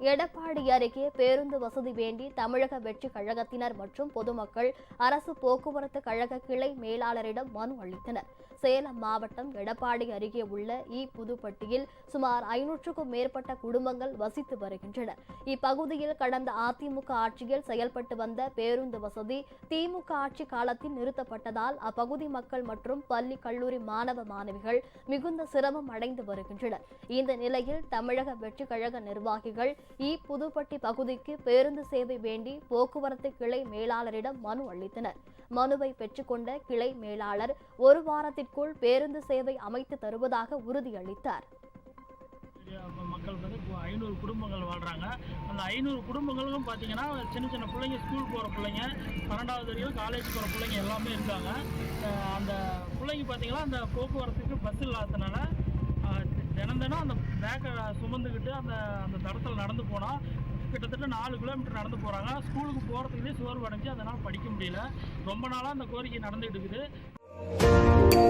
எடப்பாடி அருகே பேருந்து வசதி வேண்டி தமிழக வெற்றி கழகத்தினர் மற்றும் பொதுமக்கள் அரசு போக்குவரத்து கழக கிளை மேலாளரிடம் மனு அளித்தனர். சேலம் மாவட்டம் எடப்பாடி அருகே உள்ள புதுப்பட்டியில் சுமார் 500க்கும் மேற்பட்ட குடும்பங்கள் வசித்து வருகின்றனர். இப்பகுதியில் கடந்த அதிமுக ஆட்சியில் செயல்பட்டு வந்த பேருந்து வசதி திமுக ஆட்சி காலத்தில் நிறுத்தப்பட்டதால் அப்பகுதி மக்கள் மற்றும் பள்ளி கல்லூரி மாணவ மாணவிகள் மிகுந்த சிரமம் அடைந்து வருகின்றனர். இந்த நிலையில் தமிழக வெற்றி கழக நிர்வாகிகள் புதுப்பட்டி பகுதிக்கு பேருந்து சேவை வேண்டி போக்குவரத்து கிளை மேலாளரிடம் மனு அளித்தனர். மனுவை பெற்றுக்கொண்ட கிளை மேலாளர் ஒரு வாரத்திற்குள் பேருந்து சேவை அமைத்து தருவதாக உறுதியளித்தார். மக்கள் வந்து 500 குடும்பங்கள் வாழ்றாங்க. அந்த 500 குடும்பங்களுக்கும் பார்த்தீங்கன்னா சின்ன சின்ன பிள்ளைங்க, ஸ்கூல் போகிற பிள்ளைங்க, 12வது வரையும் காலேஜ் போகிற பிள்ளைங்க எல்லாமே இருக்காங்க. அந்த பிள்ளைங்க பார்த்தீங்கன்னா அந்த போக்குவரத்துக்கு பஸ் இல்லாததுனால தினம் அந்த பேக்கை சுமந்துக்கிட்டு அந்த தடத்தில் நடந்து போனால் கிட்டத்தட்ட 4 கிலோமீட்டர் நடந்து போகிறாங்க. ஸ்கூலுக்கு போகிறதுக்குள்ளே சோர்வு அடைஞ்சு அதனால் படிக்க முடியல. ரொம்ப நாளாக அந்த கோரிக்கை நடந்துகிட்டு இருக்குது.